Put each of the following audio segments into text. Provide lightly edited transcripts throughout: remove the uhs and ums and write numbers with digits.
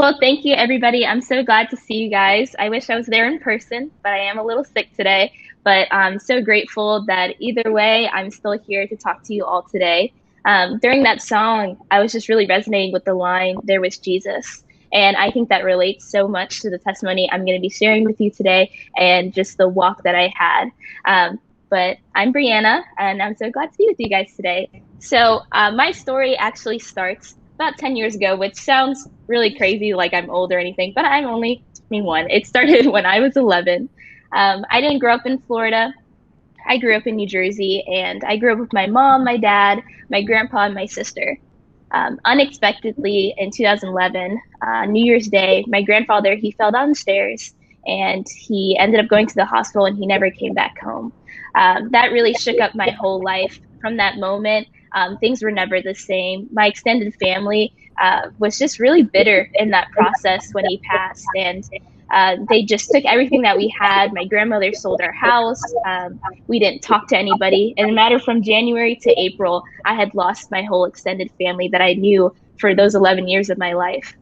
Well, thank you, everybody. I'm so glad to see you guys. I wish I was there in person, but I am a little sick today. But I'm so grateful that either way, I'm still here to talk to you all today. During that song, I was just really resonating with the line, "There was Jesus." And I think that relates so much to the testimony I'm going to be sharing with you today and just the walk that I had. But I'm Brianna, and I'm so glad to be with you guys today. My story actually starts about 10 years ago, which sounds really crazy, like I'm old or anything, but I'm only 21. It started when I was 11. I didn't grow up in Florida. I grew up in New Jersey, and I grew up with my mom, my dad, my grandpa, and my sister. Unexpectedly, in 2011, New Year's Day, my grandfather, he fell down the stairs and he ended up going to the hospital and he never came back home. That really shook up my whole life. From that moment, things were never the same. My extended family was just really bitter in that process when he passed. And they just took everything that we had. My grandmother sold our house. We didn't talk to anybody. In a matter from January to April, I had lost my whole extended family that I knew for those 11 years of my life.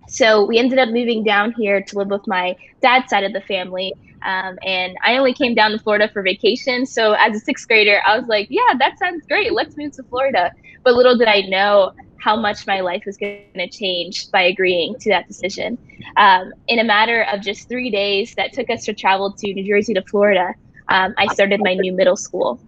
So we ended up moving down here to live with my dad's side of the family. And I only came down to Florida for vacation. So as a sixth grader, I was like, yeah, that sounds great. Let's move to Florida. But little did I know how much my life was going to change by agreeing to that decision. In a matter of just 3 days that took us to travel to New Jersey to Florida, I started my new middle school.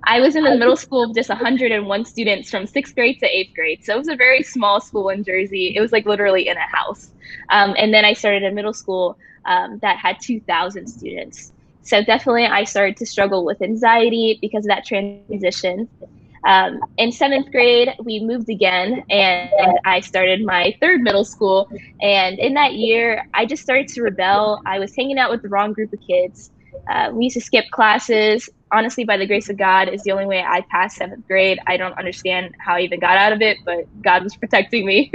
I was in the middle school of just 101 students from sixth grade to eighth grade. So it was a very small school in Jersey. It was like literally in a house. And then I started a middle school that had 2,000 students. So definitely I started to struggle with anxiety because of that transition. In seventh grade, we moved again and I started my third middle school. And in that year, I just started to rebel. I was hanging out with the wrong group of kids. We used to skip classes. Honestly, by the grace of God, is the only way I passed seventh grade. I don't understand how I even got out of it, but God was protecting me.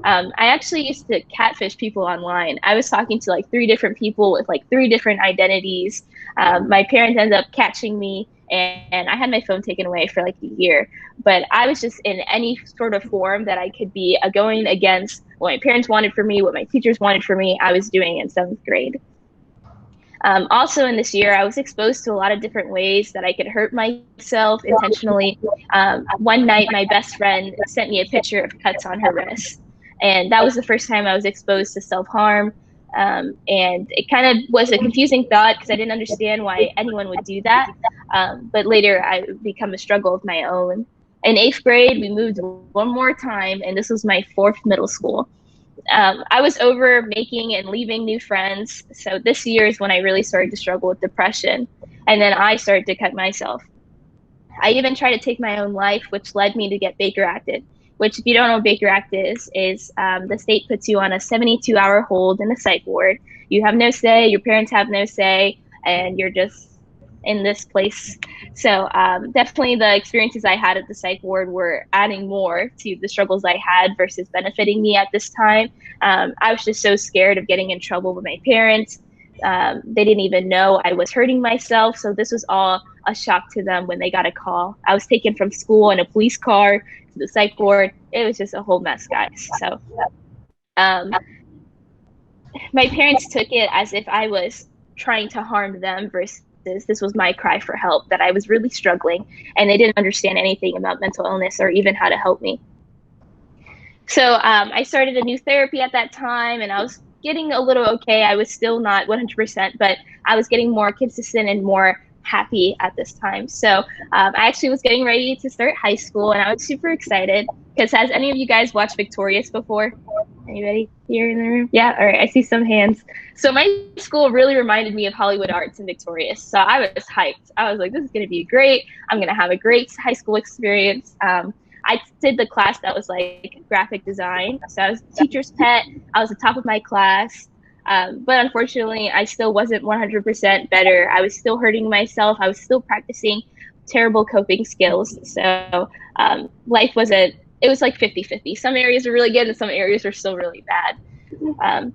I actually used to catfish people online. I was talking to like three different people with like three different identities. My parents ended up catching me, and I had my phone taken away for like a year. But I was just in any sort of form that I could be going against what my parents wanted for me, what my teachers wanted for me, I was doing in seventh grade. Also, in this year, I was exposed to a lot of different ways that I could hurt myself intentionally. One night, my best friend sent me a picture of cuts on her wrist. And that was the first time I was exposed to self harm. And it kind of was a confusing thought because I didn't understand why anyone would do that. But later, I become a struggle of my own. In eighth grade, we moved one more time, and this was my fourth middle school. I was over making and leaving new friends. So this year is when I really started to struggle with depression. And then I started to cut myself. I even tried to take my own life, which led me to get Baker acted, which if you don't know what Baker Act is the state puts you on a 72-hour hold in a psych ward. You have no say, your parents have no say, and you're just in this place. So definitely the experiences I had at the psych ward were adding more to the struggles I had versus benefiting me at this time. I was just so scared of getting in trouble with my parents. They didn't even know I was hurting myself. So this was all a shock to them when they got a call. I was taken from school in a police car to the psych ward. It was just a whole mess, guys. So my parents took it as if I was trying to harm them versus this was my cry for help, that I was really struggling and they didn't understand anything about mental illness or even how to help me. So I started a new therapy at that time and I was getting a little okay. I was still not 100%, but I was getting more consistent and more happy at this time. So I actually was getting ready to start high school and I was super excited because has any of you guys watched Victorious before? Anybody here in the room? Yeah, all right, I see some hands. So my school really reminded me of Hollywood Arts and Victorious. So I was hyped. I was like, this is going to be great. I'm going to have a great high school experience. I did the class that was like graphic design. So I was teacher's pet. I was the top of my class. But unfortunately, I still wasn't 100% better. I was still hurting myself. I was still practicing terrible coping skills. So life wasn't, it was like 50-50. Some areas were really good and some areas were still really bad.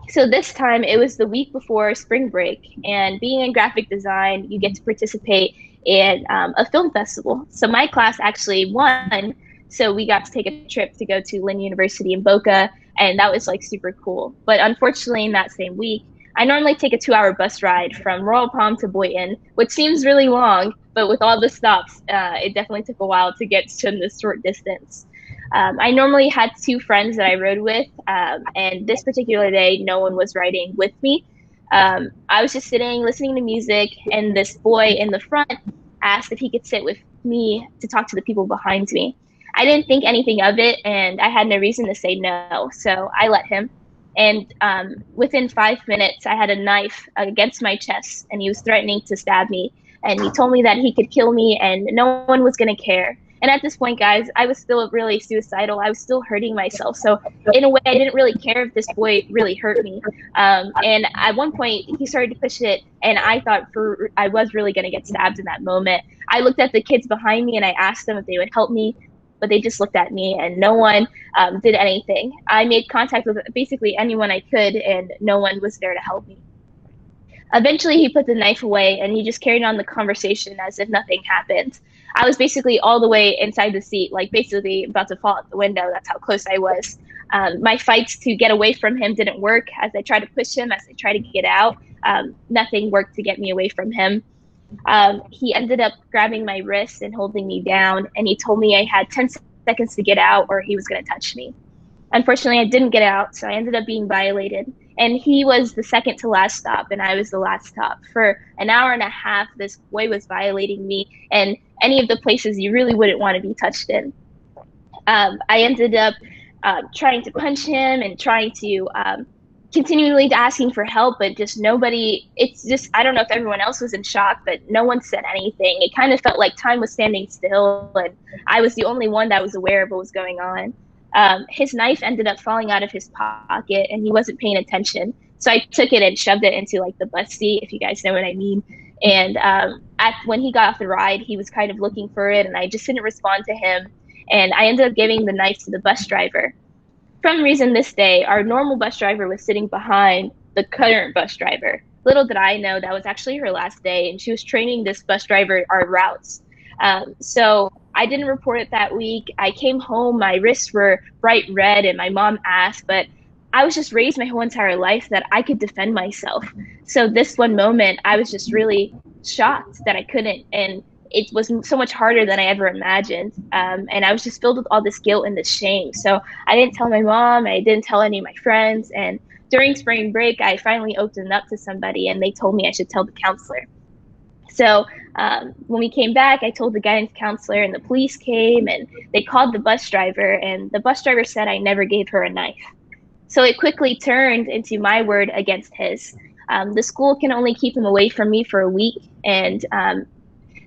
So this time it was the week before spring break, and being in graphic design, you get to participate in a film festival. So my class actually won. So we got to take a trip to go to Lynn University in Boca and that was like super cool. But unfortunately, in that same week, I normally take a 2-hour bus ride from Royal Palm to Boynton, which seems really long, but with all the stops, it definitely took a while to get to this short distance. I normally had two friends that I rode with, and this particular day, no one was riding with me. I was just sitting, listening to music, and this boy in the front asked if he could sit with me to talk to the people behind me. I didn't think anything of it, and I had no reason to say no, so I let him. And within 5 minutes, I had a knife against my chest, and he was threatening to stab me. And he told me that he could kill me, and no one was going to care. And at this point, guys, I was still really suicidal. I was still hurting myself. So in a way, I didn't really care if this boy really hurt me. And at one point, he started to push it, and I thought I was really going to get stabbed in that moment. I looked at the kids behind me, and I asked them if they would help me, but they just looked at me, and no one did anything. I made contact with basically anyone I could, and no one was there to help me. Eventually, he put the knife away, and he just carried on the conversation as if nothing happened. I was basically all the way inside the seat, like basically about to fall out the window. That's how close I was. My fights to get away from him didn't work. As I tried to push him, as I tried to get out, nothing worked to get me away from him. He ended up grabbing my wrist and holding me down, and he told me I had 10 seconds to get out or he was going to touch me. Unfortunately, I didn't get out, so I ended up being violated. And he was the second to last stop, and I was the last stop. For an hour and a half, this boy was violating me, and any of the places you really wouldn't want to be touched in. I ended up trying to punch him and trying to continually asking for help, but just nobody, it's just, I don't know if everyone else was in shock, but no one said anything. It kind of felt like time was standing still, and I was the only one that was aware of what was going on. His knife ended up falling out of his pocket, and he wasn't paying attention. So I took it and shoved it into like the bus seat, if you guys know what I mean. And when he got off the ride, he was kind of looking for it, and I just didn't respond to him. And I ended up giving the knife to the bus driver. For some reason this day, our normal bus driver was sitting behind the current bus driver. Little did I know that was actually her last day, and she was training this bus driver our routes. So I didn't report it that week. I came home, my wrists were bright red, and my mom asked, but I was just raised my whole entire life that I could defend myself. So this one moment, I was just really shocked that I couldn't, and it was so much harder than I ever imagined. And I was just filled with all this guilt and this shame. So I didn't tell my mom, I didn't tell any of my friends. And during spring break, I finally opened up to somebody, and they told me I should tell the counselor. So when we came back, I told the guidance counselor, and the police came, and they called the bus driver, and the bus driver said I never gave her a knife. So it quickly turned into my word against his. The school can only keep him away from me for a week, and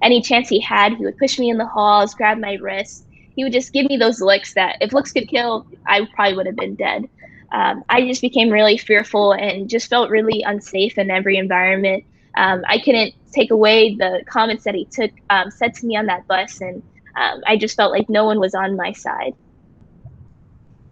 any chance he had, he would push me in the halls, grab my wrists. He would just give me those looks that if looks could kill, I probably would have been dead. I just became really fearful and just felt really unsafe in every environment. I couldn't take away the comments that he said to me on that bus, and I just felt like no one was on my side.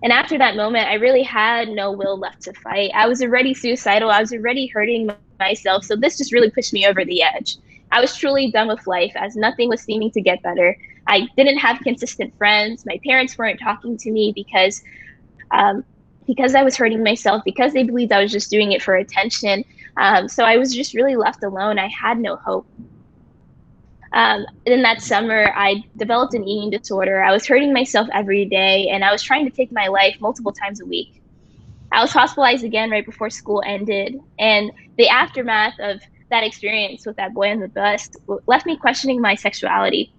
And after that moment, I really had no will left to fight. I was already suicidal. I was already hurting myself. So this just really pushed me over the edge. I was truly done with life, as nothing was seeming to get better. I didn't have consistent friends. My parents weren't talking to me because I was hurting myself, because they believed I was just doing it for attention. So I was just really left alone. I had no hope. In that summer, I developed an eating disorder. I was hurting myself every day, and I was trying to take my life multiple times a week. I was hospitalized again right before school ended, and the aftermath of that experience with that boy on the bus left me questioning my sexuality.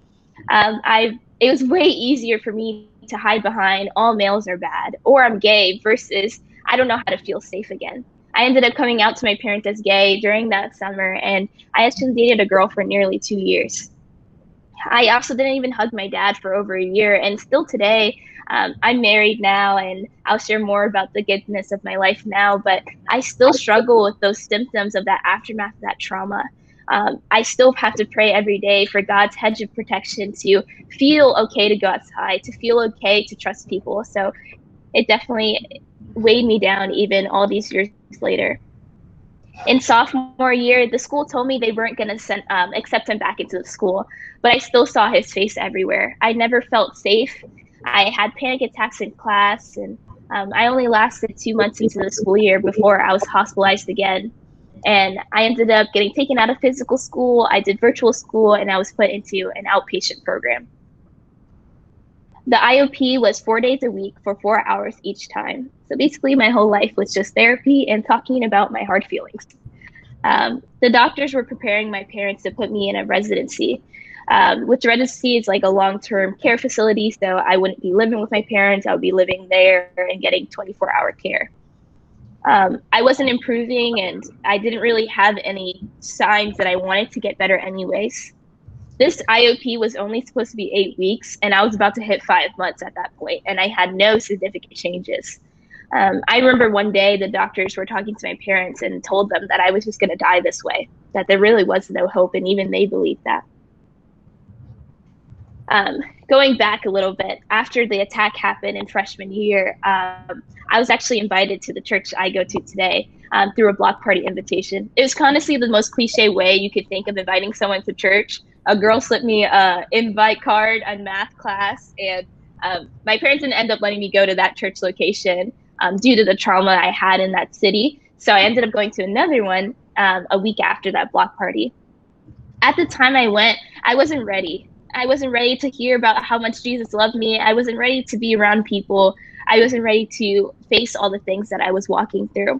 It was way easier for me to hide behind all males are bad, or I'm gay, versus I don't know how to feel safe again. I ended up coming out to my parents as gay during that summer, and I actually dated a girl for nearly 2 years. I also didn't even hug my dad for over a year, and still today, I'm married now, and I'll share more about the goodness of my life now, but I still struggle with those symptoms of that aftermath of that trauma. I still have to pray every day for God's hedge of protection to feel okay to go outside, to feel okay to trust people. So it definitely weighed me down even all these years later. In sophomore year, the school told me they weren't going to accept him back into the school, but I still saw his face everywhere. I never felt safe. I had panic attacks in class, and I only lasted 2 months into the school year before I was hospitalized again. And I ended up getting taken out of physical school. I did virtual school and I was put into an outpatient program. The IOP was 4 days a week for 4 hours each time. So basically, my whole life was just therapy and talking about my hard feelings. The doctors were preparing my parents to put me in a residency, which residency is like a long-term care facility. So I wouldn't be living with my parents. I would be living there and getting 24-hour care. I wasn't improving and I didn't really have any signs that I wanted to get better anyways. This IOP was only supposed to be 8 weeks, and I was about to hit 5 months at that point, and I had no significant changes. I remember one day the doctors were talking to my parents and told them that I was just going to die this way, that there really was no hope, and even they believed that. Going back a little bit, after the attack happened in freshman year, I was actually invited to the church I go to today through a block party invitation. It was honestly the most cliche way you could think of inviting someone to church. A girl slipped me an invite card on math class, and my parents didn't end up letting me go to that church location due to the trauma I had in that city. So I ended up going to another one a week after that block party. At the time I went, I wasn't ready. I wasn't ready to hear about how much Jesus loved me. I wasn't ready to be around people. I wasn't ready to face all the things that I was walking through.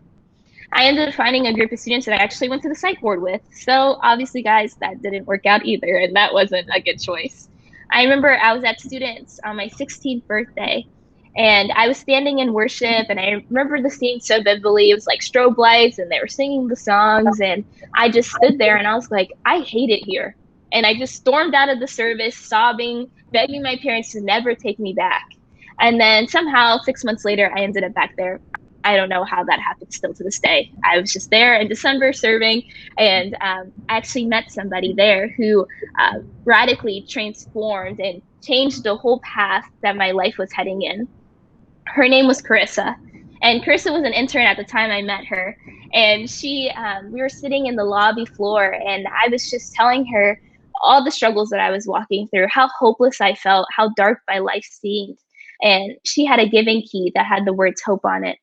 I ended up finding a group of students that I actually went to the psych ward with. So obviously, guys, that didn't work out either, and that wasn't a good choice. I remember I was at students on my 16th birthday, and I was standing in worship, and I remember the scene so vividly. It was like strobe lights, and they were singing the songs, and I just stood there, and I was like, I hate it here. And I just stormed out of the service, sobbing, begging my parents to never take me back. And then somehow, 6 months later, I ended up back there. I don't know how that happened still to this day. I was just there in December serving, and I actually met somebody there who radically transformed and changed the whole path that my life was heading in. Her name was Carissa, and Carissa was an intern at the time I met her. And we were sitting in the lobby floor, and I was just telling her all the struggles that I was walking through, how hopeless I felt, how dark my life seemed. And she had a giving key that had the words hope on it.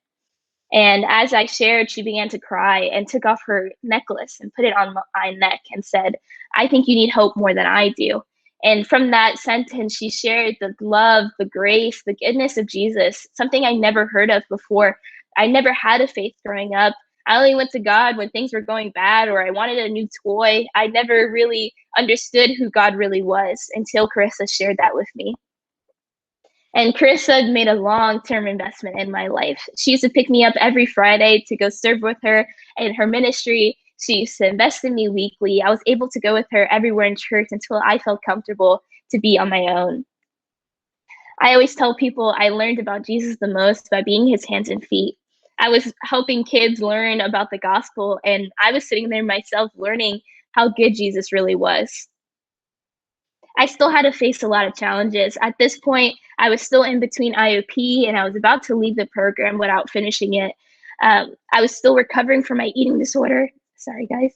And as I shared, she began to cry and took off her necklace and put it on my neck and said, I think you need hope more than I do. And from that sentence, she shared the love, the grace, the goodness of Jesus, something I never heard of before. I never had a faith growing up. I only went to God when things were going bad or I wanted a new toy. I never really understood who God really was until Carissa shared that with me. And Carissa made a long-term investment in my life. She used to pick me up every Friday to go serve with her in her ministry. She used to invest in me weekly. I was able to go with her everywhere in church until I felt comfortable to be on my own. I always tell people I learned about Jesus the most by being his hands and feet. I was helping kids learn about the gospel, and I was sitting there myself learning how good Jesus really was. I still had to face a lot of challenges. At this point, I was still in between IOP and I was about to leave the program without finishing it. I was still recovering from my eating disorder. Sorry, guys.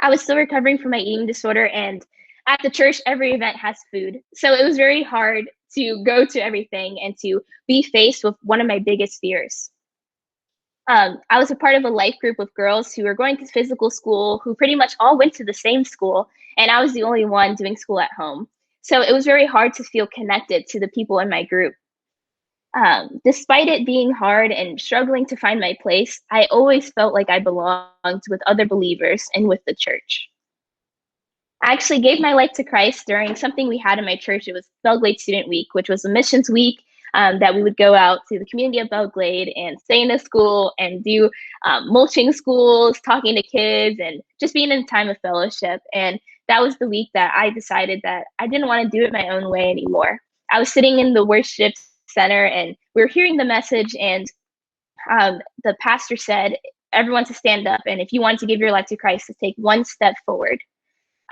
I was still recovering from my eating disorder, and at the church, every event has food. So it was very hard to go to everything and to be faced with one of my biggest fears. I was a part of a life group of girls who were going to physical school, who pretty much all went to the same school, and I was the only one doing school at home. So it was very hard to feel connected to the people in my group. Despite it being hard and struggling to find my place, I always felt like I belonged with other believers and with the church. I actually gave my life to Christ during something we had in my church. It was Belgrade Student Week, which was a missions week that we would go out to the community of Belgrade and stay in a school and do mulching schools, talking to kids, and just being in a time of fellowship. And that was the week that I decided that I didn't want to do it my own way anymore. I was sitting in the worship center and we were hearing the message, and the pastor said, everyone to stand up. And if you want to give your life to Christ, to take one step forward.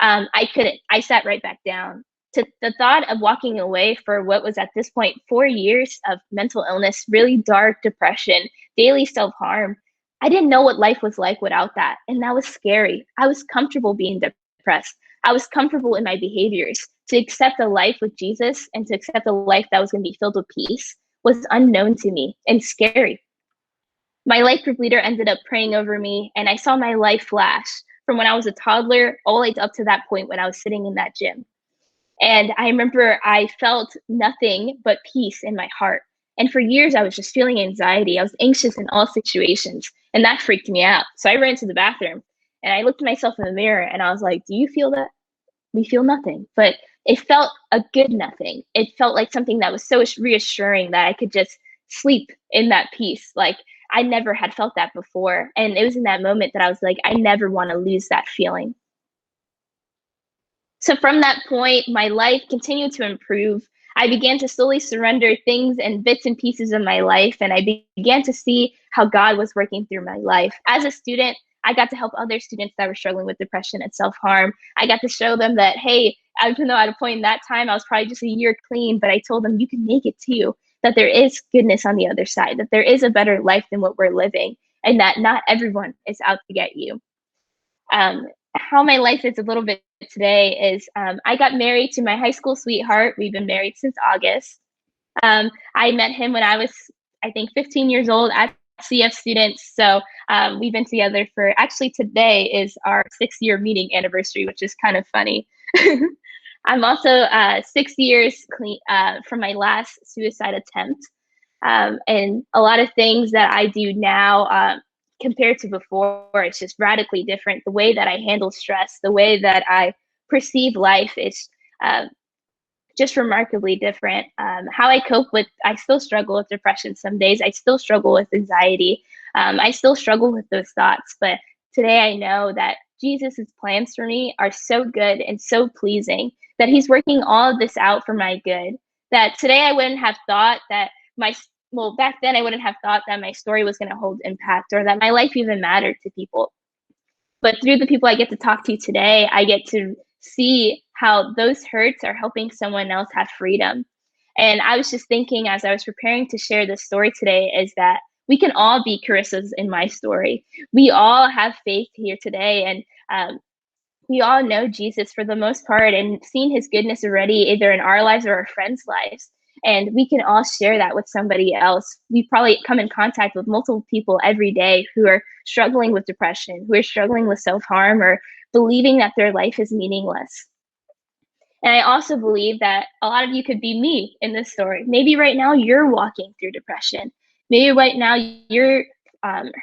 I couldn't. I sat right back down. To the thought of walking away for what was at this point 4 years of mental illness, really dark depression, daily self-harm. I didn't know what life was like without that. And that was scary. I was comfortable being depressed. I was comfortable in my behaviors. To accept a life with Jesus and to accept a life that was going to be filled with peace was unknown to me and scary. My life group leader ended up praying over me, and I saw my life flash from when I was a toddler all the way up to that point when I was sitting in that gym. And I remember I felt nothing but peace in my heart. And for years, I was just feeling anxiety. I was anxious in all situations, and that freaked me out. So I ran to the bathroom and I looked at myself in the mirror and I was like, do you feel that? We feel nothing. But it felt a good nothing. It felt like something that was so reassuring that I could just sleep in that peace. Like I never had felt that before. And it was in that moment that I was like, I never want to lose that feeling. So from that point, my life continued to improve. I began to slowly surrender things and bits and pieces of my life, and I began to see how God was working through my life. As a student, I got to help other students that were struggling with depression and self-harm. I got to show them that, hey, even though at a point in that time, I was probably just a year clean, but I told them you can make it too, that there is goodness on the other side, that there is a better life than what we're living, and that not everyone is out to get you. How my life is a little bit today is I got married to my high school sweetheart. We've been married since August. I met him when I was, I think, 15 years old at CF Students. So we've been together for, actually today is our 6-year meeting anniversary, which is kind of funny. I'm also 6 years clean from my last suicide attempt. And a lot of things that I do now compared to before, it's just radically different. The way that I handle stress, the way that I perceive life is just remarkably different. How I cope with, I still struggle with depression some days. I still struggle with anxiety. I still struggle with those thoughts. But today I know that Jesus' plans for me are so good and so pleasing, that he's working all of this out for my good. That today I wouldn't have thought that back then I wouldn't have thought that my story was going to hold impact or that my life even mattered to people. But through the people I get to talk to today, I get to see how those hurts are helping someone else have freedom. And I was just thinking as I was preparing to share this story today is that we can all be Carissa's in my story. We all have faith here today, and we all know Jesus for the most part and seen his goodness already, either in our lives or our friends' lives. And we can all share that with somebody else. We probably come in contact with multiple people every day who are struggling with depression, who are struggling with self-harm, or believing that their life is meaningless. And I also believe that a lot of you could be me in this story. Maybe right now you're walking through depression. Maybe right now you're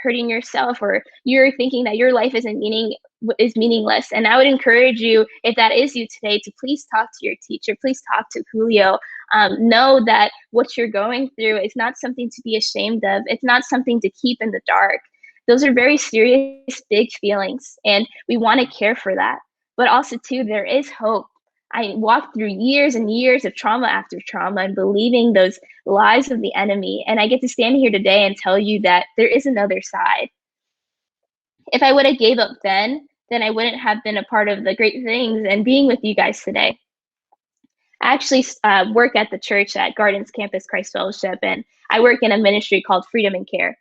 hurting yourself, or you're thinking that your life is meaningless. And I would encourage you, if that is you today, to please talk to your teacher. Please talk to Julio. Know that what you're going through is not something to be ashamed of. It's not something to keep in the dark. Those are very serious, big feelings, and we want to care for that. But also, too, there is hope. I walked through years and years of trauma after trauma and believing those lies of the enemy. And I get to stand here today and tell you that there is another side. If I would have gave up then I wouldn't have been a part of the great things and being with you guys today. I actually work at the church at Gardens Campus Christ Fellowship, and I work in a ministry called Freedom and Care.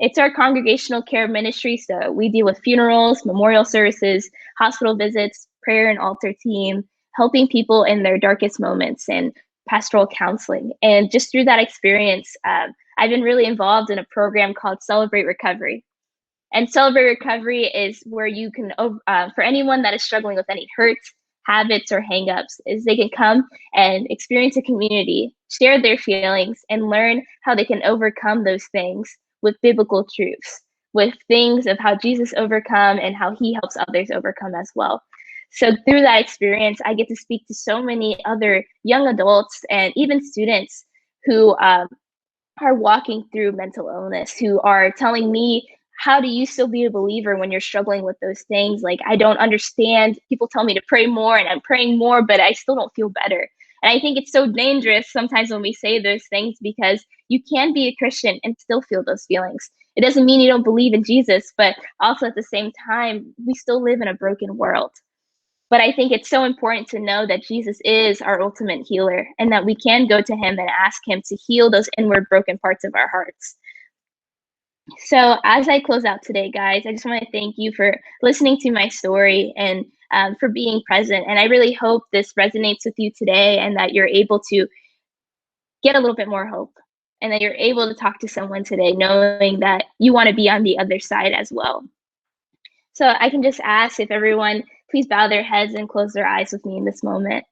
It's our congregational care ministry, so we deal with funerals, memorial services, hospital visits, prayer and altar team, helping people in their darkest moments, and pastoral counseling. And just through that experience, I've been really involved in a program called Celebrate Recovery. And Celebrate Recovery is where you can, for anyone that is struggling with any hurts, habits, or hangups, is they can come and experience a community, share their feelings, and learn how they can overcome those things with biblical truths, with things of how Jesus overcome and how he helps others overcome as well. So through that experience, I get to speak to so many other young adults and even students who are walking through mental illness, who are telling me, how do you still be a believer when you're struggling with those things? Like, I don't understand. People tell me to pray more, and I'm praying more, but I still don't feel better. And I think it's so dangerous sometimes when we say those things, because you can be a Christian and still feel those feelings. It doesn't mean you don't believe in Jesus, but also at the same time, we still live in a broken world. But I think it's so important to know that Jesus is our ultimate healer, and that we can go to him and ask him to heal those inward broken parts of our hearts. So as I close out today, guys, I just want to thank you for listening to my story and for being present. And I really hope this resonates with you today and that you're able to get a little bit more hope. and that you're able to talk to someone today knowing that you want to be on the other side as well. So I can just ask if everyone please bow their heads and close their eyes with me in this moment.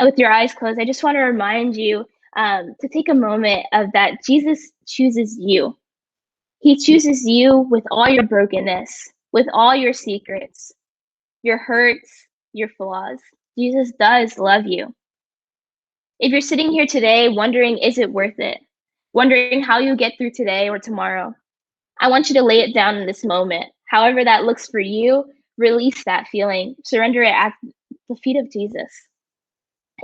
With your eyes closed, I just want to remind you to take a moment of that Jesus chooses you. He chooses you with all your brokenness, with all your secrets, your hurts, your flaws. Jesus does love you. If you're sitting here today wondering, is it worth it? Wondering how you get through today or tomorrow, I want you to lay it down in this moment. However that looks for you, release that feeling. Surrender it at the feet of Jesus.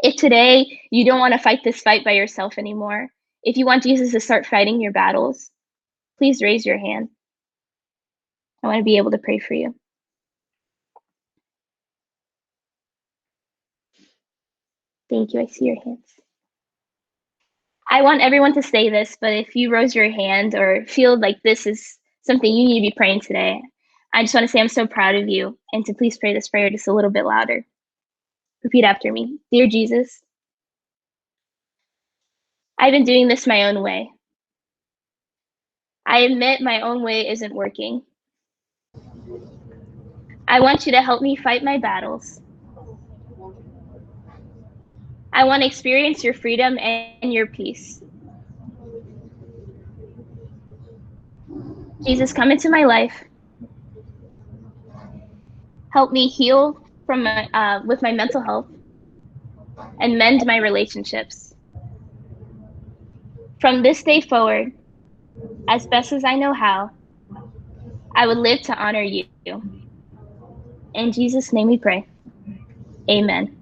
If today you don't want to fight this fight by yourself anymore, if you want Jesus to start fighting your battles, please raise your hand. I want to be able to pray for you. Thank you. I see your hands. I want everyone to say this, but if you rose your hand or feel like this is something you need to be praying today, I just want to say I'm so proud of you and to please pray this prayer just a little bit louder. Repeat after me. Dear Jesus, I've been doing this my own way. I admit my own way isn't working. I want you to help me fight my battles. I want to experience your freedom and your peace. Jesus, come into my life. Help me heal from with my mental health and mend my relationships. From this day forward, as best as I know how, I would live to honor you. In Jesus' name we pray. Amen.